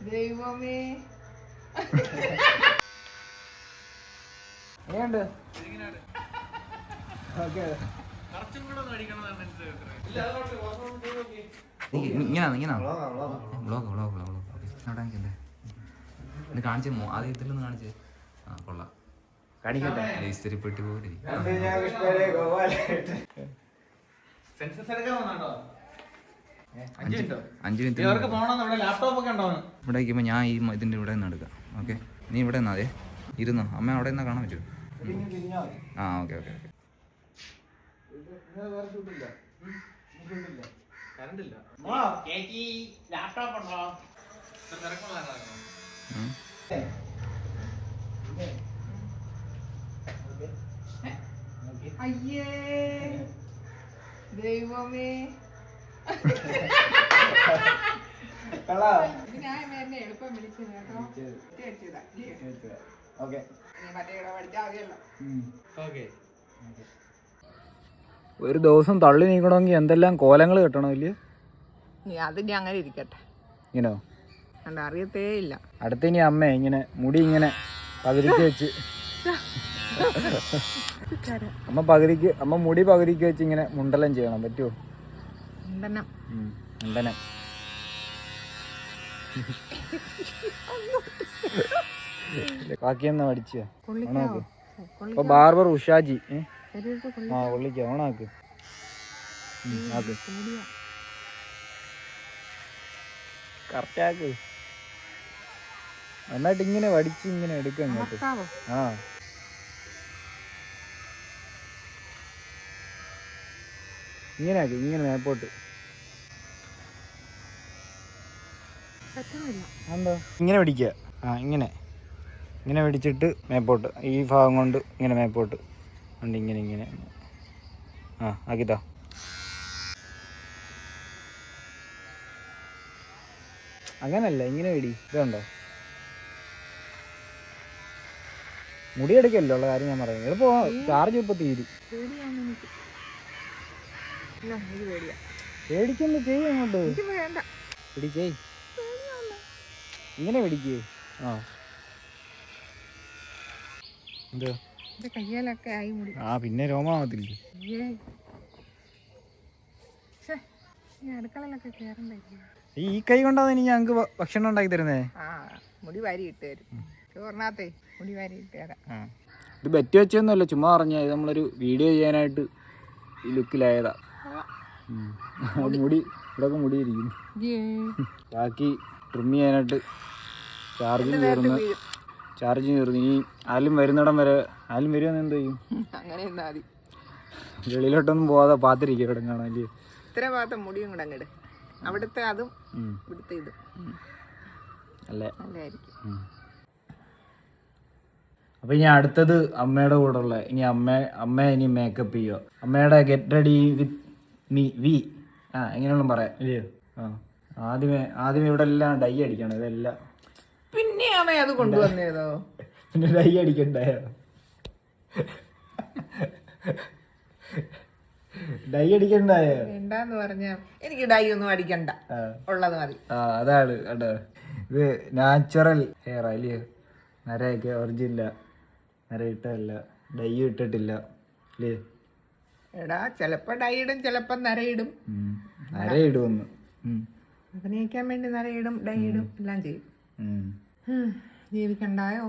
ദൈവമേ എങ്ങനെയുണ്ട്? ഇങ്ങനെ ഇത് കാണിച്ചേ ആദ്യത്തിലൊന്ന് കാണിച്ചേ. ആ കൊള്ളാം. കാണിക്കട്ടെ. ഇസ്തിരിപ്പെട്ടി പോലെ അഞ്ച് മിനിറ്റ് ഇവിടെ ഇരിക്കുമ്പോൾ ഞാൻ ഈ ഇതിൻ്റെ ഇവിടെ നിന്ന് എടുക്കാം. ഓക്കെ, നീ ഇവിടെ നിന്നാ അതെ ഇരുന്നോ. അമ്മ അവിടെ നിന്നാ കാണാൻ പറ്റുമോ? ആ ഓക്കെ ഓക്കെ ഓക്കെ. അയ്യേ ദൈവമേ ഇത് ഞാൻ എന്നെ എളുപ്പം വിളിച്ചത് കേട്ടോ. മറ്റേ പഠിച്ചാൽ മതിയല്ലോ. ഒരു ദിവസം തള്ളി നീക്കണമെങ്കിൽ എന്തെല്ലാം കോലങ്ങൾ കെട്ടണം ഇല്ലേ? അതിന്റെ അങ്ങനെ ഇരിക്കട്ടെ. ഇങ്ങനോ അറിയത്തേ ഇല്ല. അടുത്ത ഇനി അമ്മ ഇങ്ങനെ മുടി ഇങ്ങനെ പകുതിക്ക് വെച്ച് അമ്മ മുടി പകുതിക്ക് വെച്ച് ഇങ്ങനെ മുണ്ടലം ചെയ്യണം. പറ്റുമോ? മുണ്ടനം. ബാക്കിയൊന്നും അടിച്ച ഓണാക്ക്. ഇപ്പൊ ബാർബർ ഉഷാജി ആ കൊള്ളിക്ക ഓണാക്ക്. ആക്ക് കറക്റ്റാക്ക്. നന്നായിട്ട് ഇങ്ങനെ വടിച്ച് ഇങ്ങനെ എടുക്കുക അങ്ങോട്ട്. ആ ഇങ്ങനെ ആക്കി ഇങ്ങനെ മേപ്പോട്ട്. എന്താ ഇങ്ങനെ പിടിക്കുക? ആ ഇങ്ങനെ ഇങ്ങനെ പിടിച്ചിട്ട് മേപ്പോട്ട്. ഈ ഭാഗം കൊണ്ട് ഇങ്ങനെ മേപ്പോട്ട് ഉണ്ട്. ഇങ്ങനെ ഇങ്ങനെ ആ ആക്കിത്താ. അങ്ങനല്ല ഇങ്ങനെ പിടി. ഇതുണ്ടോ? മുടി എടുക്കല്ലോ ഉള്ള കാര്യം ഞാൻ പറയുന്നത്. എളുപ്പോ ചാർജ് ഇപ്പൊ തീരും. പേടിക്കൊന്ന് ചെയ്യും അങ്ങോട്ട്. പിടിച്ചേ ഇങ്ങനെ പിടിക്കേ. ആ എന്തോ കയ്യിലൊക്കെ ആയി മുടി. ആ പിന്നെ രോമാവത്തില്ല. അടുക്കളയിലൊക്കെ കേറണ്ടേ. ഈ കൈ കൊണ്ടാണ് എനിക്ക് ഞങ്ങൾക്ക് ഭക്ഷണം ഉണ്ടാക്കി തരുന്നേ. ആ മുടി വാരി ഇട്ട് തരും. ചോറിനകത്തേ മുടി വാരി ഇട്ട് തരാം. ഇത് ബെറ്റ് വെച്ചൊന്നുമല്ല, ചുമ്മാ പറഞ്ഞ ഇത് നമ്മളൊരു വീഡിയോ ചെയ്യാനായിട്ട് ഈ ലുക്കിലായതാ. മുടി ഇവിടെയൊക്കെ മുടി ഇരിക്കുന്നു. ബാക്കി ട്രിം ചെയ്യാനായിട്ട് ചാർജിങ് തീർന്നു. ഇനി ആരും വരുന്നിടം വരെ ആരും വരുമെന്ന് എന്ത് ചെയ്യും? അങ്ങനെ വെളിയിലോട്ടൊന്നും പോവാതെ പാത്തിരിക്കും ഇവിടെ കാണാൻ. ഇത്ര ഭാഗത്തെ മുടിയും കൂടെ അങ്ങട് അവിടുത്തെ അതും ഇവിടുത്തെ ഇതും നല്ലതായിരിക്കും. അപ്പൊ ഇനി അടുത്തത് അമ്മയുടെ കൂടെ ഉള്ള ഇനി അമ്മ ഇനി മേക്കപ്പ് ചെയ്യോ. അമ്മയുടെ ഗെറ്റ് റെഡി വിത്ത് മീ വി എങ്ങനെയൊന്നും പറയാം ഇല്ലയോ? ആദ്യമേ ഇവിടെ എല്ലാം ഡൈ അടിക്കണം. ഇതെല്ലാം പിന്നെ അമ്മ അത് കൊണ്ടുവന്നേതോ. പിന്നെ ഡൈ അടിക്കണ്ടായോ? ഡൈ അടിക്കണ്ടായോ? വേണ്ടാന്ന് പറഞ്ഞ എനിക്ക് ഡൈ ഒന്നും അടിക്കണ്ട, ഉള്ളത് മതി. അതാണ് കേട്ടോ. ഇത് നാച്ചുറൽ ഹെയർ അല്ലയോ? നരയൊക്കെ ഒറിജിനല്ല, നര ഇട്ടല്ല, ഡൈ ഇട്ടിട്ടില്ല അല്ലേ? എടാ ചിലപ്പോ ഡൈ ഇടും, ചിലപ്പോ നരയിടും. നരയിടുമെന്ന് അഭിനയിക്കാൻ വേണ്ടി നരയിടും, ഡൈ ഇടും, എല്ലാം ചെയ്യും. ജീവിക്കണ്ടായോ?